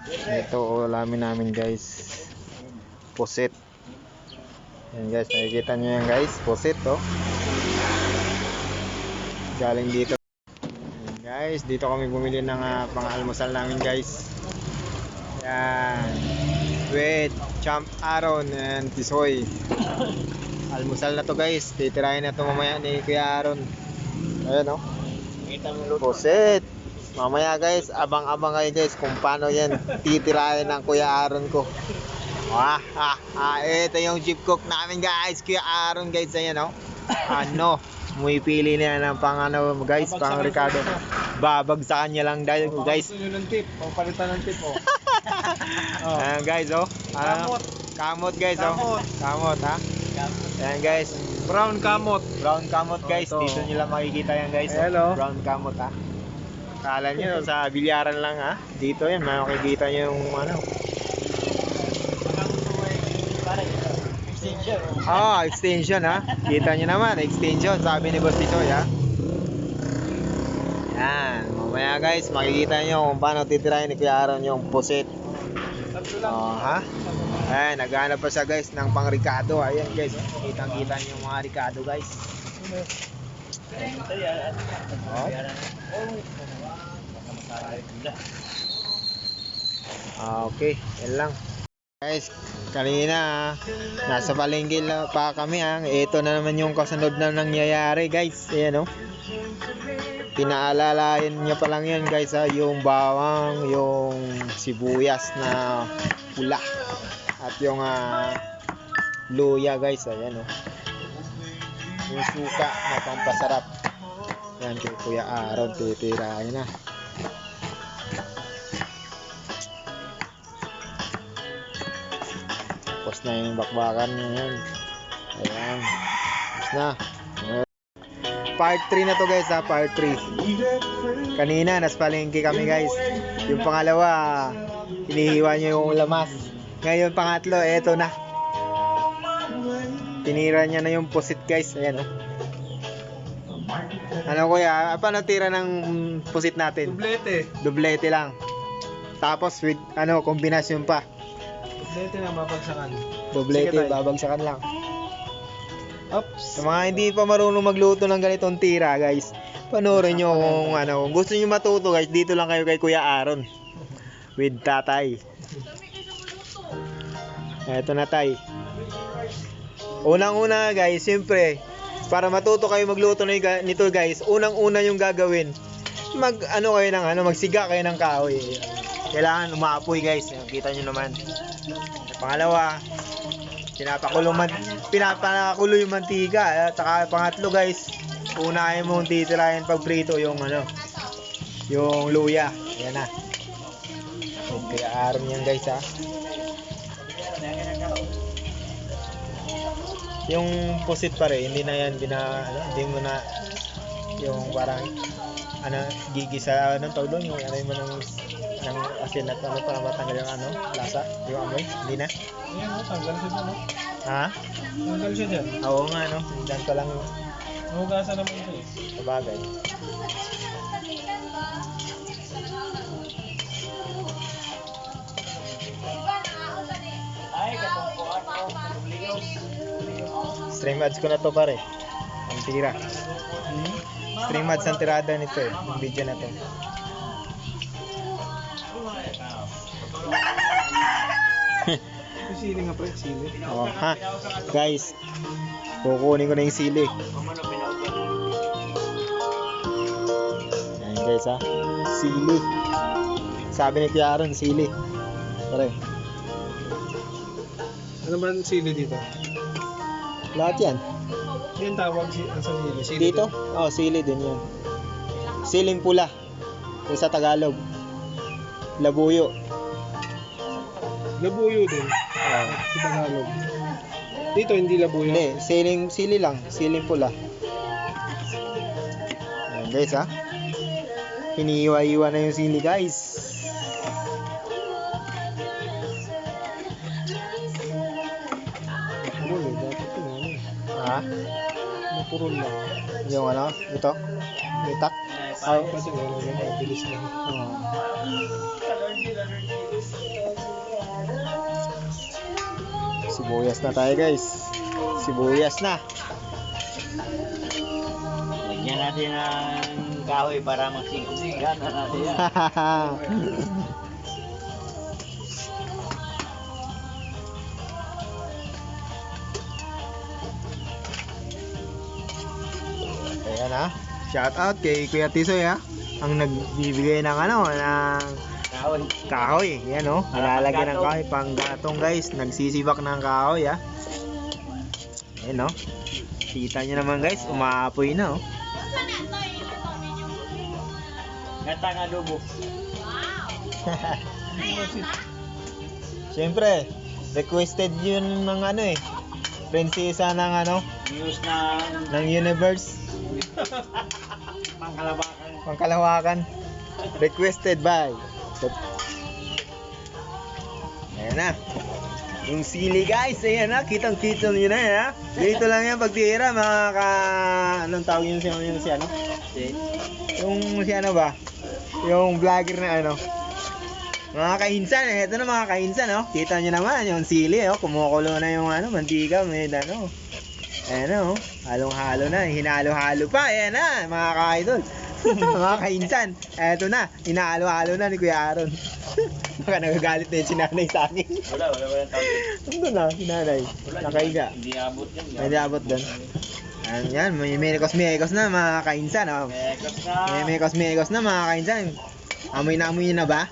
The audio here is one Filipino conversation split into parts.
Ito ulamin namin guys. Pusit. Yan guys, nakikita nyo yan guys. Pusit oh. Galing dito. Yan guys, dito kami bumili ng pang-almusal namin guys. Yan. With champ Aaron and Tisoy. Almusal na to guys. Titirahin na to mamaya ni Kuya Aaron. Ayan oh. Pusit. Mamaya guys, abang-abang kayo guys kung paano yan titirahin ng Kuya Aaron ko. Ito yung chip cook namin guys, Kuya Aaron guys. Ayan oh. Ano, pumipili na yan ng pang ano guys, pang Ricardo. Babagsakan niya lang dahil guys. Ng tip, palitan ng tip oh. Ayan guys oh. Kamot guys oh. Kamot ha. Ayan guys. Brown kamot. Brown kamot guys. Dito nila makikita yan guys. Hello. Brown kamot ha. Kala nyo sa bilyaran lang ha. Dito yan, makikita nyo yung ano. Extension ha. Kita nyo naman, extension. Sabi ni Boss Tisoy ha. Yan. Mamaya guys, makikita nyo kung paano titirahin ni Kuya Aaron yung pusit. Ha. Ayan, naghanap pa siya guys ng pang Ricardo. Ayan guys, kitang-kita nyo yung mga Ricardo guys. Okay, yan lang. Guys, kanina nasa palengke pa kami ha. Ito na naman yung kasunod na nangyayari guys. Ayan oh. Pinaalalayan niya pa lang yan guys ha. Yung bawang, yung sibuyas na pula. At yung luya guys. Ayan oh. Yung suka na pampasarap. Yan kay Kuya Aaron, titirahin na. Tapos na yung bakbakan ngayon. Ayan. Tapos na. Part 3 na to guys ha, part 3. Kanina nas palengke kami guys. Yung pangalawa, hinihiwa niya yung lamas. Ngayon pangatlo, eto na. Tinira niya na yung pusit guys. Ayan oh. Ano kuya, paano tira ng pusit natin? Dublete. Dublete lang. Tapos with ano, kombinasyon pa. Dublete na babagsakan. Dublete, babagsakan lang. Oops. Sa mga hindi pa marunong magluto ng ganitong tira guys, panoorin nyo kung ano, kung gusto nyo matuto guys, dito lang kayo kay Kuya Aaron with tatay. Eto na tay. Unang-una guys, siyempre para matuto kayo magluto nito guys, unang-una yung gagawin, ano kayo ng ano, magsiga kayo ng kahoy. Kailangan umaapoy guys, nakita nyo naman. Pangalawa, pinapakulo yung mantika. At saka pangatlo guys, unahin mong titirahin pag prito yung ano, yung luya. Ayan na. Kaya Aaron yan guys ha. Yung pusit pare, hindi na yan hindi mo na yung parang ano, gigisa, anong tawag doon, yung ano mo ng asin at ano para matanggal yung ano, lasa, yung amoy, hindi na. Ayan o, tanggal siya dyan o. Ha? Tanggal siya dyan. Oo nga no, dyan ko lang Nahugasan naman ito eh. sabagay. Stream ads ko na to pare. Ang tira. Stream ads ang tirada nito eh. Yung video na to. Sili nga pre, sili. Oh, ha. Guys, kukunin ko na yung sili. Yan guys ha. Sili. Sabi ni Kuya Aaron, sili. Pare. Ano ba ang sili dito? Lahat yan. Yan tawag ang sa sili. Sili Dito? Oh, sili din yan. Siling pula. Yung sa Tagalog. Labuyo. Labuyo din. Sa Tagalog. Dito hindi labuyo. Hindi, sili lang. Siling pula. Ayan guys ha. Hinihiwa-hiwa na yung sili guys. Ha? Napurol lang. Yung ano? Ito? Itak? Kasi wala ganyan, bilis lang. Oh. Sibuyas na tayo guys. Sibuyas na. Lagyan natin ng kahoy para magsigsigan na natin yan. Ayan ha. Shout out kay Kuya Tisoy ha. Ang nagbibigay ng ano, ng Kahoy. kahoy. Yan oh. Nilalagyan ng kahoy. Panggatong guys. Nagsisibak ng kahoy ha. Ayan oh. Kita nyo naman guys. Umaapoy na oh. Gatang adobo. Siyempre. Requested yun ng ano eh. Prinsesa ng ano. News Ng universe. Pangkalabakan. Pangkalawakan. Requested by. Ayan na. Yung sili guys, ayan na. Kitang-kita nyo na ha. Dito lang yan pagtira mga ka... Anong tawag yun si ano? Yung si ano ba? Yung vlogger na ano. Mga kainsan, ito na mga kainsan oh. Kita nyo naman yung sili oh. Kumukulo na yung ano, mantika, may ano. Ayan oh. Halong-halo na, hinalo-halo pa. Ayan na, mga ka-idol. Mga kainsan, eto na, hinalo-halo na ni Kuya Aaron. Baka nagagalit na yung sinanay sa akin. Wala tawag. Ando na, sinanay. Nakaiga. Hindi abot yan. Hindi abot doon. Ayan, may mekos-mekos na mga kainsan oh. Mekos na. May mekos-mekos na mga kainsan. Amoy na amoy nyo na ba?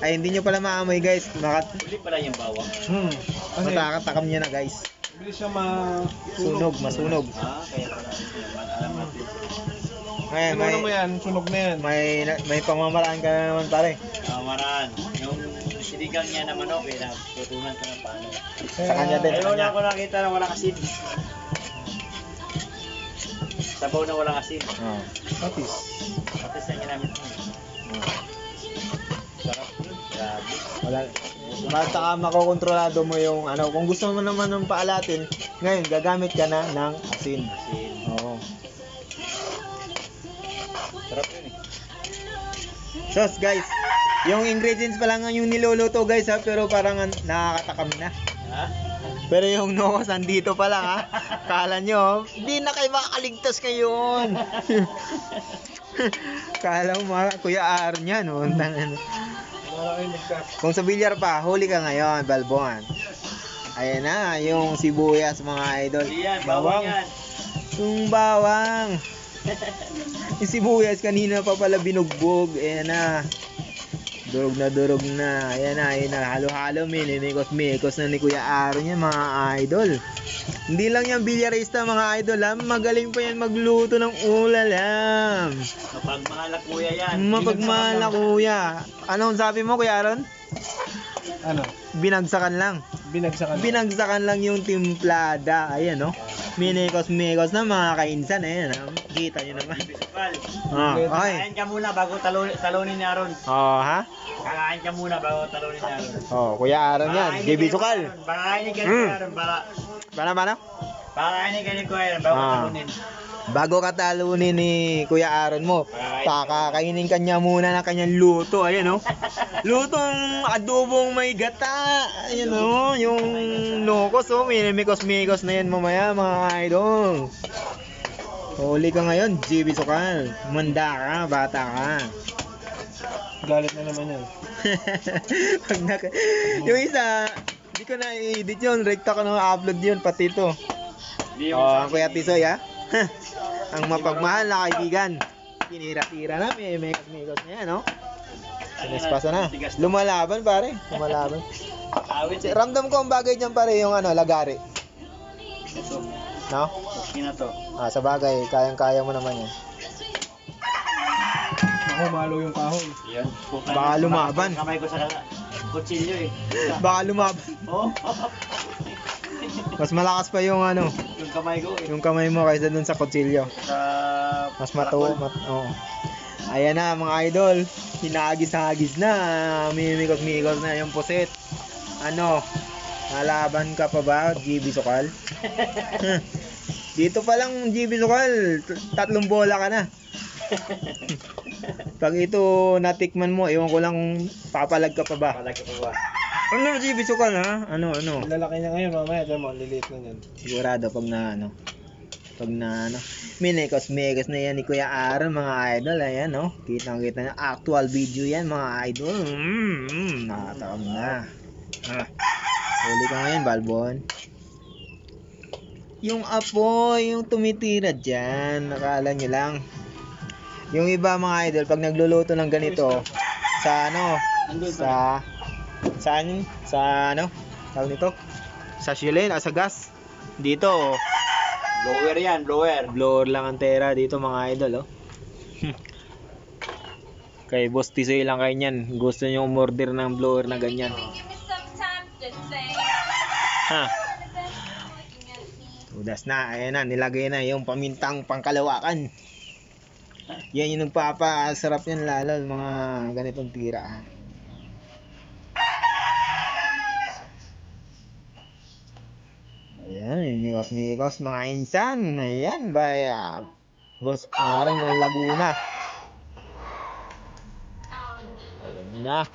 Ay, hindi nyo pala maamoy guys. Uli pala yung bawang. Matakatakam nyo na guys. Hindi siya Sunog, masunog. Kaya pala. Alam natin. Ngayon, Ano mo yan? Sunog na yan. may pamamaraan ka na naman pare. Maraan. Yung sinigang niya na manok, tutunan ka ng paano. Sa kanya din. Ayaw na ako nakita na walang asin. Sabaw na walang asin. Oh. Patis. Patis na ginamit mo. Sarap yun. Grabe. Wala. Basta ka makokontrolado mo yung ano. Kung gusto mo naman ng paalatin, ngayon gagamit ka na ng asin. Asin. Oo. Sarap yun eh. Sos guys, yung ingredients pa lang yung niluluto guys ha, pero parang nakakatakam na. Ha? Pero yung nokos andito pa lang ha. Kala nyo, hindi na kayo makakaligtas ngayon. Kala mo mga Kuya Aaron yan. Oh. Kung sa bilyar pa, huli ka ngayon, Balbon. Ayan na, yung sibuyas mga idol. Hindi yan, bawang yan. Yung bawang. Yung sibuyas kanina pa pala binugbog. Ayan na. Durog na. Ayan na. Halo-halo. Minimikos-mikos na ni Kuya Aaron yan mga idol. Hindi lang yan bilyarista mga idol ha. Magaling pa yan magluto ng ulalam. Mapagmahal na kuya yan. Mapagmahal na kuya. Anong sabi mo Kuya Aaron? Ano? Binagsakan lang. Binagsakan lang yung timplada. Ayan no. Minikos-mikos na mga kainsan. Ayan ha. Kita nyo naman. Bisupal. Okay. Kakain ka muna bago talunin ni Aaron. Oh ha? Kakain ka muna bago talunin ni Aaron. Oh, Kuya Aaron yan. JB Sukal. Baka kainin ka ni Aaron. Baka Paano? kainin ka ni Kuya Aaron bago talunin. Bago ka talunin ni Kuya Aaron mo, pakakainin kanya muna ng kanyang luto. Ayan oh. Lutong adobong may gata. Ayan oh, yung nokos oh, minimikos-mikos na yan mamaya mga idol. Huli ka ngayon, JB Sukal. Manda ka, bata ka. Galit na naman yan. Pag yung isa, hindi ko na i-edit yun. Rekta ko na upload yun, pati ito. Oh, Kuya Tisoy ha. Ang mapagmahal na kaibigan. Tinira-tira na, may mekos na yan, no? Sinespaso na. Lumalaban, pare. Lumalaban. Awit eh. Ramdam ko ang bagay dyan, pare, yung ano, lagari. Ito. No? Okay na to. Sa bagay, kayang-kaya mo naman yan. Ako, malo yung kahoy. Yan. Baka lumaban. Kamay ko sa kutsilyo eh. Baka lumaban. Oh. Mas malakas pa yung ano, Yung kamay ko eh. yung kamay mo kaysa dun sa kutsilyo. Sa Mas matuwa. Oo. Ayan na mga idol. Hinagis-hagis na. Mimikos-mikos na yung pusit. Ano? Nalaban ka pa ba, GB Sukal? Dito pa lang, GB Sukal. 3 bola ka na. Pag ito natikman mo, ewan ko lang papalag ka pa ba. Palagi pa ba? Ano si Bisukan ha? Ano? Ang lalaki niya ngayon, mamaya, dyan mo, liliit na yan. Sigurado pag na Minekos na yan ni Kuya Aaron mga idol. Ayan no. Kitang-kita na actual video yan mga idol. Nakatakam na. Huli ka ngayon, Balbon. Yung apoy, yung tumitira dyan. Nakala nyo lang. Yung iba mga idol, pag nagluluto ng ganito, sa tawag nito? Sa shilin, sa gas. Dito, Blower yan, blower. blower lang ang tera dito mga idol, oh. Kay Boss Tisoy lang kayo niyan. Gusto niyo umorder ng blower na ganyan. Ha? Tudas na, ayan na, nilagay na yung pamintang pangkalawakan. Yan yung nagpapasarap yan lalo mga ganitong tira. Ayan, mikos mga insan. Ayan, baya. Boss, parang ng Laguna. Ayan na.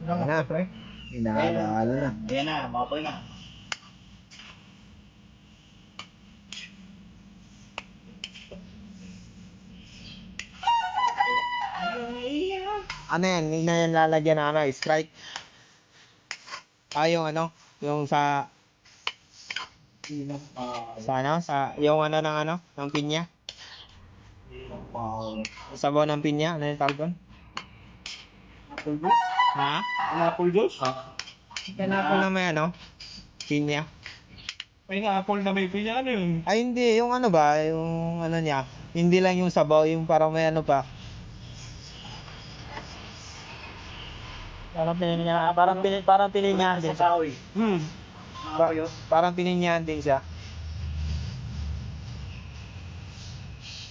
Ayan na, pre. Inaalo na. Yan na, mapoy na. Ano yan? Hindi na yan lalagyan na ano, strike. Yung ano? Yung sa yung ano ng ano? Ng pinya? Sabaw ng pinya? Ano yung tawag doon? Ha? Apple juice? Pineapple na may ano? Pinya? May apple na may pinya, ano yun? Ay hindi, yung ano ba? Yung ano niya? Hindi lang yung sabaw, yung parang may ano pa. Parang pininyahan din siya. Kahoy. Parang pininyahan din siya.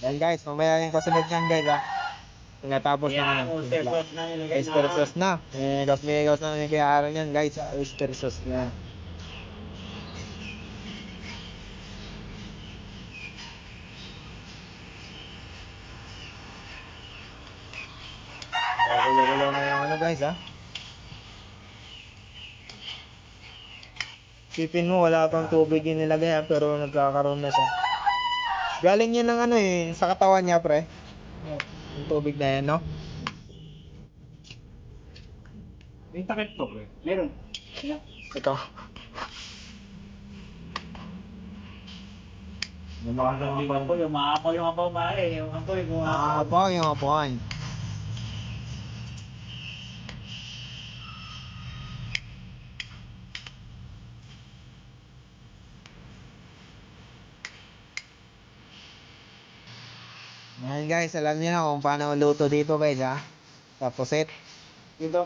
Yan guys, mamaya yung kasunod niyan guys ha. Natapos na ano. Oyster sauce na. Dos migos na yung kaya araw yan guys. Oyster sauce na. Gulo-gulo na yung ano guys ha. Sipin mo wala pang tubig yung nilagay ha, pero nagkakaroon na siya. Galing yun ng ano eh, sa katawan niya pre. Yung tubig na yan no. May takip to, pre. Meron. Ito. Yung mga apoy, yung maapoy yung apoy, yung apoy, yung apoy. Yung apoy. Yan guys, alam niyo na kung paano luto dito guys ha. Tapos set. Dito.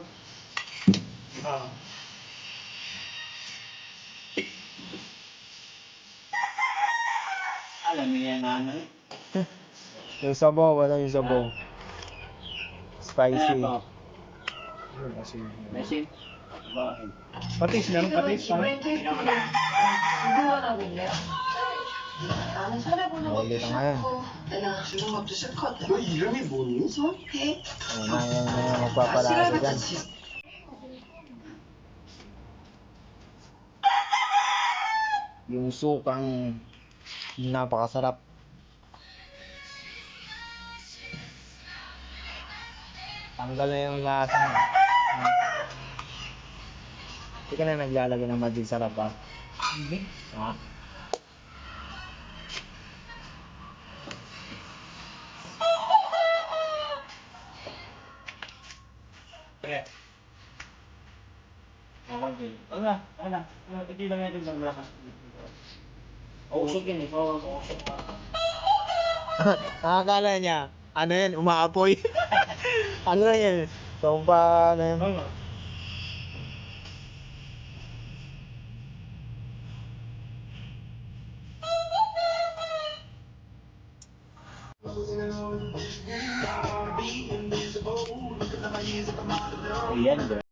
Alam niyo yan na ano. Yung sabaw, wala yung sabaw. Spicy. Mesin. Bakit? Patis, meron patis. Ulit na ngayon. 너 이름이 뭐니? Una yung magpapalasa dyan. Yung sukang napakasarap. Tanggal na yung lasa. Hindi ka na naglalagay ng magic sarap ba? Hindi. Ha? Pre. Hindi lang yan yung lakas. Usok yun eh. Nakakala niya, ano yan, umaapoy. Ano na yan? Tumpa na yan. Ayan,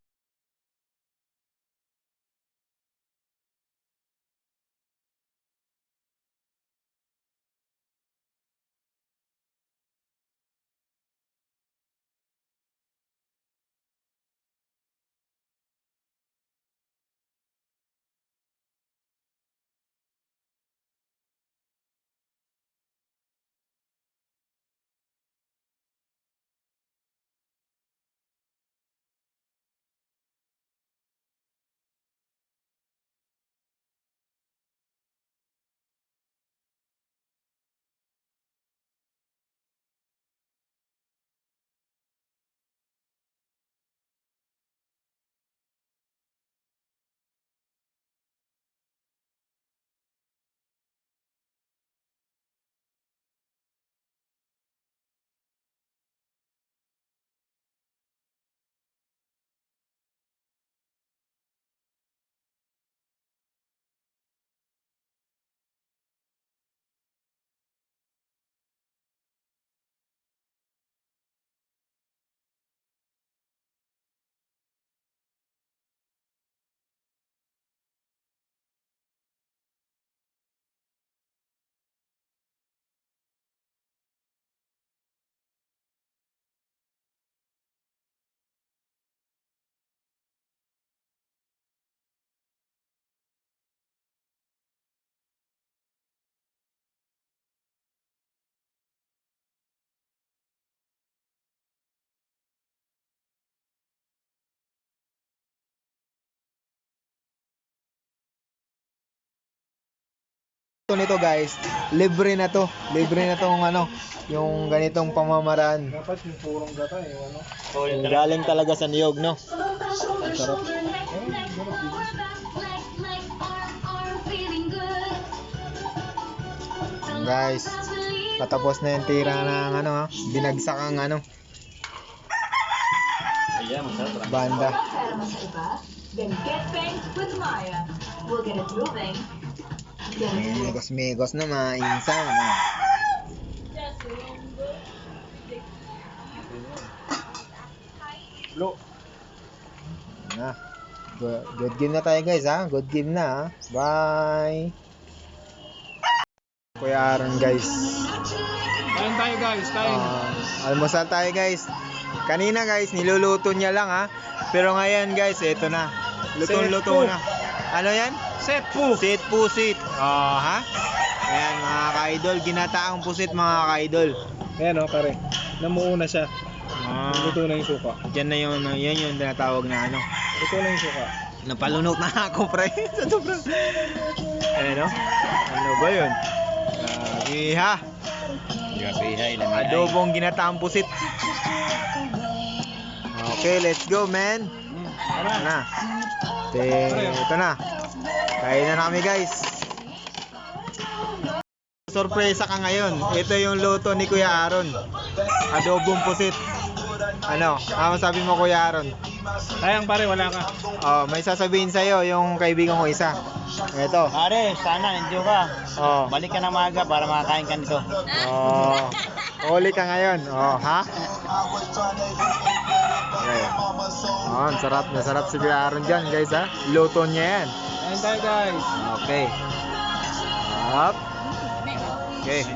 to nito guys, libre na to. Libre na tong ano, yung ganitong pamamaraan. Dapat yung purong gata eh, ano? Galing talaga sa niyog, no? Sarap. Guys, patapos na yung tira ng ano, ha? Binagsak ang ano, Ayan, masarap. banda. Then get banked with Maya. We'll get it moving. Get it moving. Migos na mga insan, ano? Lo. Na. Good game na tayo guys, ha? Good game na, ha? Bye! Kuya Aaron guys. Kain tayo guys, kain. Almusal tayo guys. Kanina guys, niluluto niya lang, ha? Pero ngayon guys, eto na. Lutong-luto na. Ano yan? Set po. Sit pusit. Oh, ha? Ayan mga ka-idol, ginataang pusit mga ka-idol. Ayan o, pare. Namuuna siya. Ah, Luto na yung suka. yan na yun, yan yung tinatawag na ano. Luto na yung suka. Napalunok na ako, pre. Sa sobrang. Ano? Ano ba yun? Grabe, ha? Grabe, ilan Adobong ginataang pusit. Okay, let's go, man. Ito na. Ito na. Kain na kami, guys. Sorpresa ka ngayon. Ito yung luto ni Kuya Aaron. Adobong pusit. Ano? Ano sabi mo, Kuya Aaron? Sayang pare, wala ka. Oh, may sasabihin sa'yo yung kaibigan ko isa. Ito. Pare, sana nandiyo ka. Oh. Balik ka na maaga para makakain ka nito. Oh. Uli ka ngayon. Oh, ha? Okay. Oh, sarap na sarap si Kuya Aaron dyan, guys, ha? Luto niya yan. Kain tayo guys. Okay. Up. Okay.